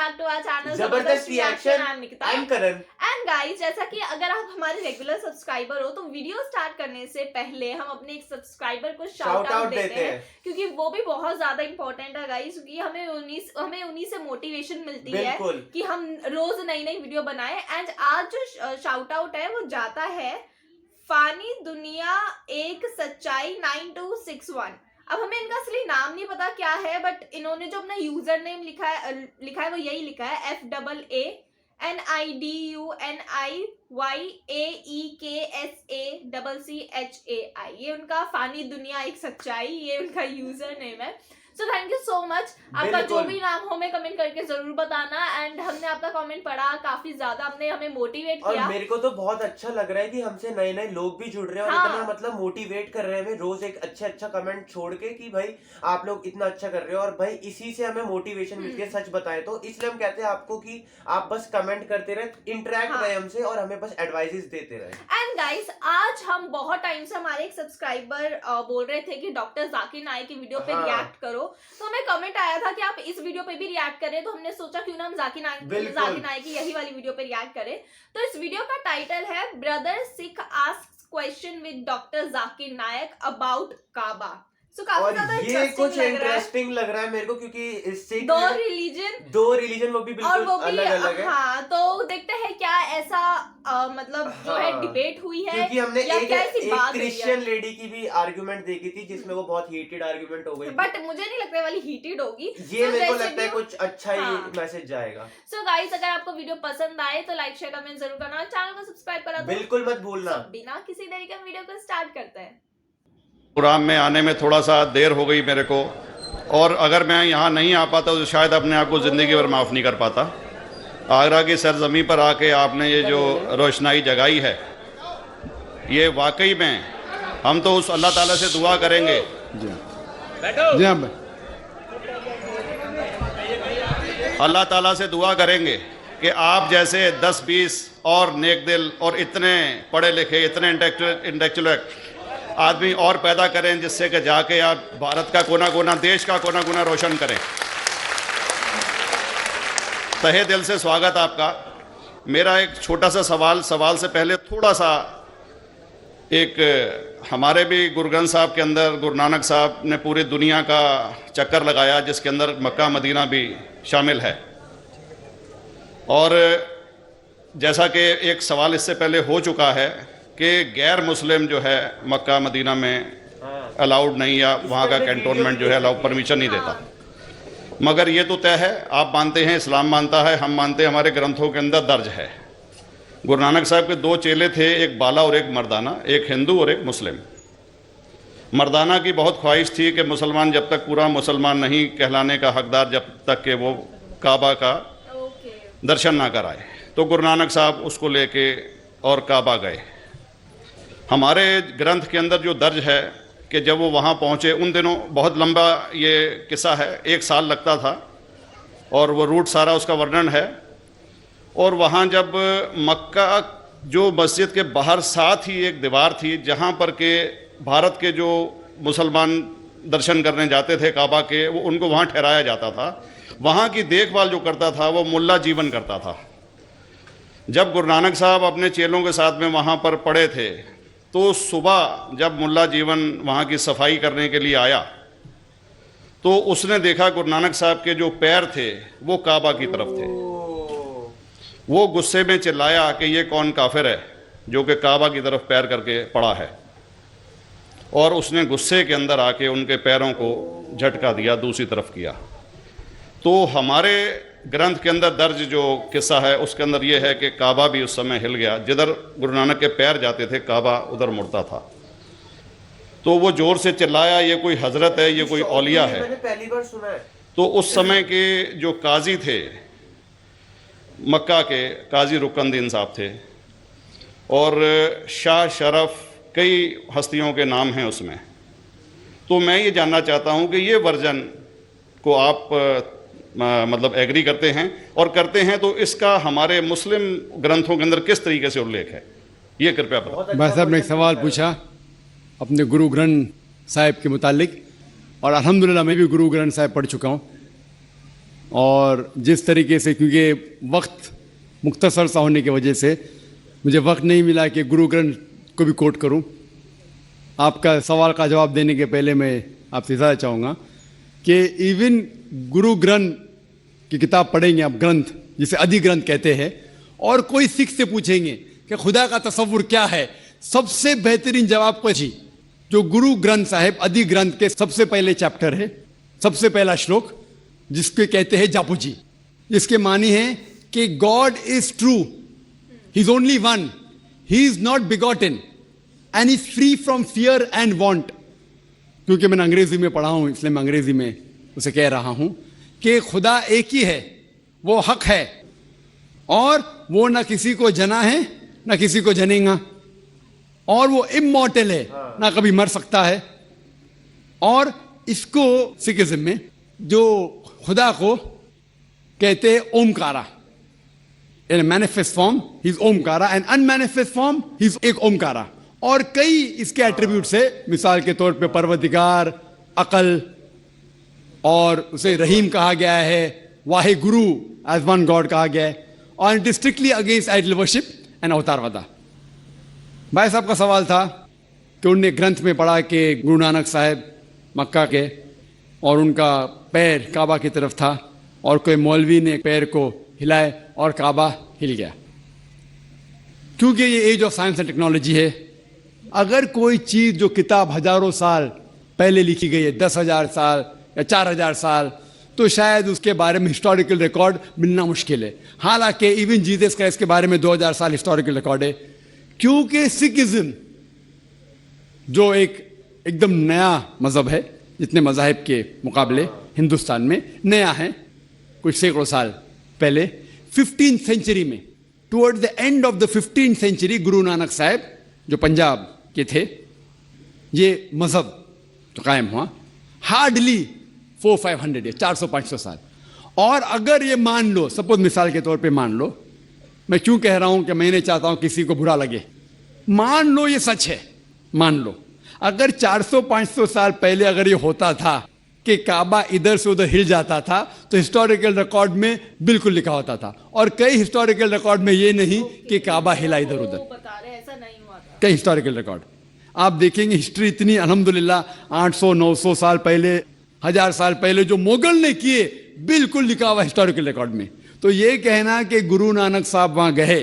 Back to our channel जबरदस्त reaction. I am Nikita I am Karan. And guys, जैसा कि अगर आप हमारे रेगुलर सब्सक्राइबर हो तो वीडियो स्टार्ट करने से पहले हम अपने एक सब्सक्राइबर को शाउट आउट देते हैं, क्योंकि वो भी बहुत ज्यादा इंपॉर्टेंट है गाइस, क्योंकि हमें उन्हीं से मोटिवेशन मिलती है कि हम रोज नई नई वीडियो बनाएं। एंड आज जो शाउट आउट है वो जाता है फानी दुनिया एक सच्चाई 9261। अब हमें इनका असली नाम नहीं पता क्या है, बट इन्होंने जो अपना यूजर नेम लिखा है वो यही लिखा है FAANIDUNIYAEKSACCHAI। ये उनका फानी दुनिया एक सच्चाई, ये उनका यूजर नेम है। So thank you so much. आपका जो भी नाम हो हमें कमेंट करके जरूर बताना। एंड हमने आपका कमेंट पढ़ा, काफी ज्यादा आपने हमें मोटिवेट किया और मेरे को तो बहुत अच्छा लग रहा है कि हमसे नए नए लोग भी जुड़ रहे हैं और हाँ। इतना मतलब मोटिवेट कर रहे हैं हमें रोज एक अच्छा कमेंट छोड़ के कि भाई आप लोग इतना अच्छा कर रहे हो, और भाई इसी से हमें मोटिवेशन मिलती है। सच बताएं तो इसलिए हम कहते हैं आपको कि आप बस कमेंट करते रहे, इंटरेक्ट रहे हमसे और हमें बस एडवाइसेस देते रहे। एंड गाइस, आज हम बहुत टाइम से हमारे एक सब्सक्राइबर बोल रहे थे कि डॉक्टर जाकिर नाइक की वीडियो पे रिएक्ट करो, तो हमें कमेंट आया था कि आप इस वीडियो पे भी रिएक्ट करें, तो हमने सोचा क्यों ना हम जाकिर नाइक की यही वाली वीडियो पे रिएक्ट करें। तो इस वीडियो का टाइटल है brother Sikh asks question with doctor Zakir Naik about Kaaba. और ये कुछ इंटरेस्टिंग लग रहा है मेरे को, क्योंकि इससे दो रिलीजन वो भी बिल्कुल अलग अलग है। हाँ, तो देखते हैं क्या ऐसा मतलब जो है डिबेट हुई है, क्योंकि हमने एक क्रिश्चियन लेडी की भी आर्गुमेंट देखी थी जिसमें वो बहुत हीटेड आर्गुमेंट हो गई, बट मुझे नहीं लगता वाली हीटेड होगी। ये मेरे को लगता है कुछ अच्छा ही मैसेज जाएगा। सो गाइस, अगर आपको वीडियो पसंद आए तो लाइक शेयर कमेंट जरूर करना, चैनल को सब्सक्राइब करा दो, बिल्कुल मत भूलना। बिना किसी देरी के वीडियो को स्टार्ट करते हैं। प्रोग्राम में आने में थोड़ा सा देर हो गई मेरे को, और अगर मैं यहाँ नहीं आ पाता तो शायद अपने आप को ज़िंदगी भर माफ़ नहीं कर पाता। आगरा की सरजमी पर आके आपने ये जो रोशनाई जगाई है, ये वाकई में हम तो उस अल्लाह ताला से दुआ करेंगे। जी हाँ, अल्लाह ताला से दुआ करेंगे कि आप जैसे 10-20 और नेक दिल और इतने पढ़े लिखे, इतने इंटेलेक्चुअल आदमी और पैदा करें, जिससे कि जाके आप भारत का कोना कोना, देश का कोना कोना रोशन करें। तहे दिल से स्वागत आपका। मेरा एक छोटा सा सवाल से पहले थोड़ा सा एक, हमारे भी गुरु ग्रंथ साहब के अंदर गुरु नानक साहब ने पूरी दुनिया का चक्कर लगाया, जिसके अंदर मक्का मदीना भी शामिल है। और जैसा कि एक सवाल इससे पहले हो चुका है कि गैर मुस्लिम जो है मक्का मदीना में अलाउड नहीं, या वहाँ का कैंटोनमेंट जो है अलाउ परमिशन नहीं देता। मगर ये तो तय है, आप मानते हैं, इस्लाम मानता है, हम मानते हैं, हमारे ग्रंथों के अंदर दर्ज है। गुरु नानक साहब के 2 चेले थे, एक बाला और एक मर्दाना, एक हिंदू और एक मुस्लिम। मर्दाना की बहुत ख्वाहिश थी कि मुसलमान जब तक पूरा मुसलमान नहीं कहलाने का हकदार, जब तक कि वो काबा का दर्शन ना कराए, तो गुरु नानक साहब उसको लेके और काबा गए। हमारे ग्रंथ के अंदर जो दर्ज है कि जब वो वहाँ पहुँचे, उन दिनों बहुत लंबा ये किस्सा है, 1 साल लगता था, और वो रूट सारा उसका वर्णन है। और वहाँ जब मक्का, जो मस्जिद के बाहर साथ ही एक दीवार थी जहाँ पर के भारत के जो मुसलमान दर्शन करने जाते थे काबा के, वो उनको वहाँ ठहराया जाता था। वहाँ की देखभाल जो करता था वो मुल्ला जीवन करता था। जब गुरु नानक साहब अपने चेलों के साथ में वहाँ पर पड़े थे, तो सुबह जब मुल्ला जीवन वहाँ की सफाई करने के लिए आया, तो उसने देखा गुरु नानक साहब के जो पैर थे वो काबा की तरफ थे। वो गुस्से में चिल्लाया कि ये कौन काफिर है जो कि काबा की तरफ पैर करके पड़ा है, और उसने गुस्से के अंदर आके उनके पैरों को झटका दिया, दूसरी तरफ किया। तो हमारे ग्रंथ के अंदर दर्ज जो किस्सा है उसके अंदर ये है कि काबा भी उस समय हिल गया, जिधर गुरु नानक के पैर जाते थे काबा उधर मुड़ता था। तो वो जोर से चिल्लाया, ये कोई हजरत है, ये कोई औलिया है। मैंने पहली बार सुना है। तो उस समय के जो काजी थे मक्का के, काजी रुकनदीन साहब थे, और शाह शरफ, कई हस्तियों के नाम हैं उसमें। तो मैं ये जानना चाहता हूँ कि ये वर्जन को आप मतलब एग्री करते हैं, और करते हैं तो इसका हमारे मुस्लिम ग्रंथों के अंदर किस तरीके से उल्लेख है, ये कृपया बताएं। भाई साहब ने एक सवाल पूछा अपने गुरु ग्रंथ साहिब के मुतालिक, और अल्हम्दुलिल्लाह मैं भी गुरु ग्रंथ साहिब पढ़ चुका हूँ। और जिस तरीके से, क्योंकि वक्त मुख्तसर सा होने की वजह से मुझे वक्त नहीं मिला कि गुरु ग्रंथ को भी कोट करूं। आपका सवाल का जवाब देने के पहले मैं आपसे ज़्यादा चाहूँगा कि इवन गुरु ग्रंथ की किताब पढ़ेंगे आप, ग्रंथ जिसे आदि ग्रंथ कहते हैं, और कोई सिख से पूछेंगे कि खुदा का तसव्वुर क्या है, सबसे बेहतरीन जवाब को जी जो गुरु ग्रंथ साहिब आदि ग्रंथ के सबसे पहले चैप्टर है, सबसे पहला श्लोक, जिसके कहते हैं जापू जी, जिसके मानी है कि God is true, he is only one, he is not begotten and is free from fear and want. क्योंकि मैंने अंग्रेजी में पढ़ा हूं इसलिए मैं अंग्रेजी में उसे कह रहा हूं कि खुदा एक ही है, वो हक है, और वो ना किसी को जना है ना किसी को जनेगा, और वो इमॉर्टल है, ना कभी मर सकता है। और इसको सिखिज्म में जो खुदा को कहते हैं Omkara, in manifest form he is Omkara and unmanifest form he is एक ओमकारा। और कई इसके एट्रीब्यूट से, मिसाल के तौर पे परवरदिगार, अकल, और उसे रहीम कहा गया है, Wahe Guru as one God कहा गया है, और it is strictly against idol worship and avatarvada. भाई साहब का सवाल था कि उनने ग्रंथ में पढ़ा कि गुरु नानक साहब मक्का के, और उनका पैर काबा की तरफ था, और कोई मौलवी ने पैर को हिलाए और काबा हिल गया। क्योंकि ये age of science and technology है, अगर कोई चीज़ जो किताब हजारों साल पहले लिखी गई है, 10,000 साल या 4,000 साल, तो शायद उसके बारे में हिस्टोरिकल रिकॉर्ड मिलना मुश्किल है। हालांकि इवन जीसस क्राइस्ट के बारे में 2000 साल हिस्टोरिकल रिकॉर्ड है, क्योंकि सिखिज्म जो एकदम नया मज़हब है, जितने मज़ाहिब के मुकाबले हिंदुस्तान में नया है, कुछ सैकड़ों साल पहले 15th सेंचुरी में, towards the end of the 15th century, Guru Nanak साहब जो पंजाब के थे, ये मज़हब जो कायम हुआ हार्डली 400-500 या 400-500 साल। और अगर ये मान लो, सपोज मिसाल के तौर पे मान लो, मैं क्यों कह रहा हूं कि मैं नहीं चाहता हूं किसी को बुरा लगे, मान लो ये सच है, मान लो अगर 400-500 साल पहले अगर ये होता था कि काबा इधर से उधर हिल जाता था, तो हिस्टोरिकल रिकॉर्ड में बिल्कुल लिखा होता था। और कई हिस्टोरिकल रिकॉर्ड में ये नहीं कि काबा हिला इधर उधर, बता रहे ऐसा नहीं हुआ था। कई हिस्टोरिकल रिकॉर्ड आप देखेंगे, हिस्ट्री इतनी अल्हम्दुलिल्लाह 800-900 साल पहले, 1000 साल पहले जो मुगल ने किए, बिल्कुल लिखा हुआ हिस्टोरिकल रिकॉर्ड में। तो ये कहना कि गुरु नानक साहब वहां गए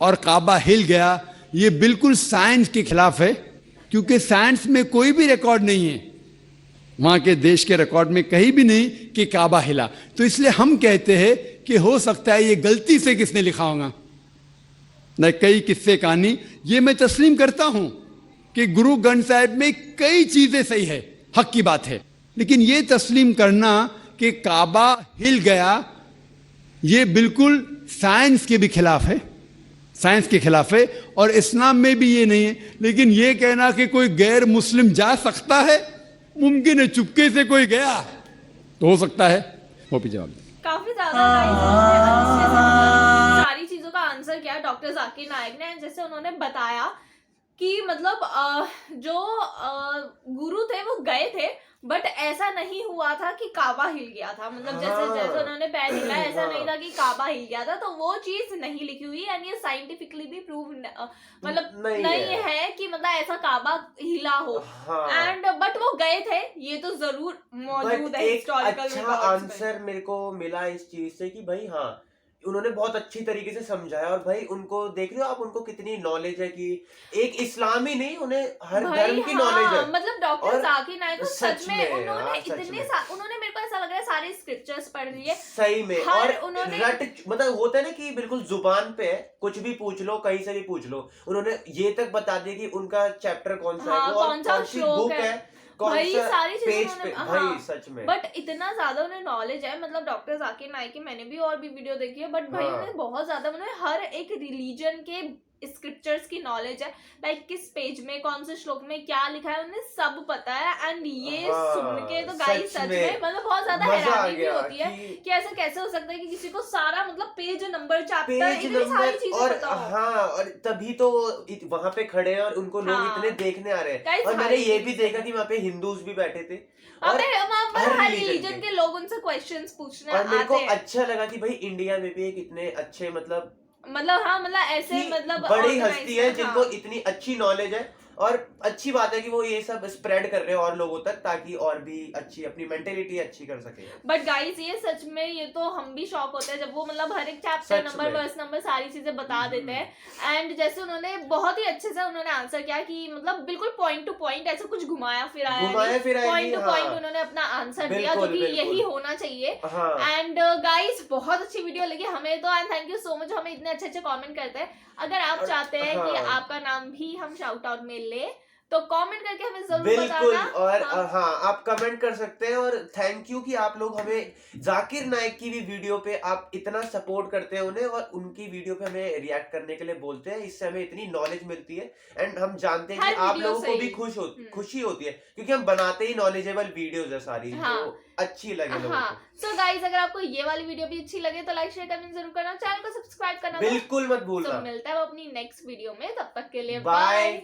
और काबा हिल गया, ये बिल्कुल साइंस के खिलाफ है, क्योंकि साइंस में कोई भी रिकॉर्ड नहीं है, वहां के देश के रिकॉर्ड में कहीं भी नहीं कि काबा हिला। तो इसलिए हम कहते हैं कि हो सकता है ये गलती से किसने लिखा होगा, न कई किस्से कहानी। ये मैं तस्लीम करता हूं कि गुरु ग्रंथ साहिब में कई चीजें सही है, हक की बात है, लेकिन ये तस्लीम करना कि काबा हिल गया, ये बिल्कुल साइंस के भी खिलाफ है, साइंस के खिलाफ है, और इस्लाम में भी ये नहीं है। लेकिन ये कहना कि कोई गैर मुस्लिम जा सकता है, मुमकिन है चुपके से कोई गया तो हो सकता है, वो भी जवाब काफी ज्यादा अच्छे से मतलब सारी चीजों का आंसर किया डॉक्टर जाकिर नायक ने। जैसे उन्होंने बताया कि मतलब जो गुरु थे वो गए थे, बट ऐसा नहीं हुआ था कि काबा हिल गया था। मतलब जैसे जैसे उन्होंने पैर हिलाया, ऐसा नहीं था कि काबा हिल गया था। तो वो चीज नहीं लिखी हुई, एंड ये साइंटिफिकली भी प्रूव मतलब नहीं है कि मतलब ऐसा काबा हिला हो। एंड बट वो गए थे, ये तो जरूर मौजूद है हिस्टोरिकल रिकॉर्ड्स में। आंसर मेरे को मिला इस चीज से कि भाई हाँ, उन्होंने बहुत अच्छी तरीके से समझाया। और भाई उनको देख रहे हो आप, उनको कितनी नॉलेज है कि एक इस्लाम ही नहीं, उन्हें हर धर्म की नॉलेज है। मतलब डॉक्टर जाकिर नायक को सच में उन्होंने इतने उन्होंने मेरे को ऐसा लग रहा है सारे स्क्रिप्चर्स पढ़ लिए सही में। और उन्होंने मतलब होता है ना कि बिल्कुल जुबान पे है, कुछ भी पूछ लो, कहीं से भी पूछ लो, उन्होंने ये तक बता दिया कि उनका चैप्टर कौन सा है, कौन सा श्लोक है, भाई सारी चीजें। भाई सच में बट इतना ज्यादा उन्हें नॉलेज है। मतलब डॉक्टर जाकिर नायक की मैंने भी और भी वीडियो देखी है, बट भाई उन्हें बहुत ज्यादा, उन्होंने हर एक रिलीजन के स्क्रिप्चर्स की नॉलेज है, लाइक किस पेज में कौन से श्लोक में क्या लिखा है उन्हें सब पता है। एंड ये सुन के तो गाइस सच में मतलब बहुत ज्यादा हैरानी भी होती है कि ऐसा कैसे हो सकता है कि किसी को सारा मतलब पेज नंबर चैप्टर इतनी सारी चीजें पता हो। हाँ, और तभी तो वहां पे खड़े हैं और उनको लोग इतने देखने आ रहे हैं। और मैंने ये भी देखा कि वहाँ पे हिंदूज भी बैठे थे और हर रिलीजन के लोग उनसे क्वेश्चंस पूछने और मेरे को आते हैं। अच्छा लगा कि भाई इंडिया में भी एक इतने अच्छे मतलब हाँ मतलब ऐसे मतलब बड़ी हस्ती है जिनको हाँ। इतनी अच्छी नॉलेज है। और अच्छी बात है कि वो ये सब स्प्रेड कर रहे हैं और लोगों तक, ताकि और भी अच्छी अपनी मेंटेलिटी अच्छी कर सके। बट गाइस ये सच में ये तो हम भी शॉक होते हैं जब वो मतलब हर एक चैप्टर नंबर वर्स नंबर सारी चीजें बता देते हैं। एंड जैसे उन्होंने बहुत ही अच्छे से उन्होंने आंसर किया कि मतलब बिल्कुल पॉइंट टू पॉइंट, ऐसा कुछ घुमाया फिराया पॉइंट टू पॉइंट उन्होंने अपना आंसर दिया, जो कि यही होना चाहिए। एंड गाइस बहुत अच्छी वीडियो लगी हमें तो, and thank you so much हमें इतने अच्छे अच्छे कमेंट करते हैं। अगर आप चाहते हैं कि आपका नाम भी हम शाउट आउट में ले तो कमेंट करके हमें जरूर बिल्कुल बताना। और हाँ आप कमेंट कर सकते हैं। और थैंक यू कि आप लोग हमें जाकिर नाइक की भी वीडियो पे आप इतना सपोर्ट करते हैं उन्हें, और उनकी वीडियो पे हमें रिएक्ट करने के लिए बोलते हैं। इससे हमें इतनी नॉलेज मिलती है एंड हम जानते हैं कि आप लोगों को भी खुशी होती है क्योंकि हम बनाते ही नॉलेजेबल वीडियोस है सारी, तो अच्छी लगे लोगों को। सो गाइस अगर आपको ये वाली वीडियो भी अच्छी लगे तो लाइक शेयर कमेंट जरूर करना, चैनल को सब्सक्राइब करना बिल्कुल मत भूलना। तो मिलता है अपनी नेक्स्ट वीडियो में, तब तक के लिए बाय।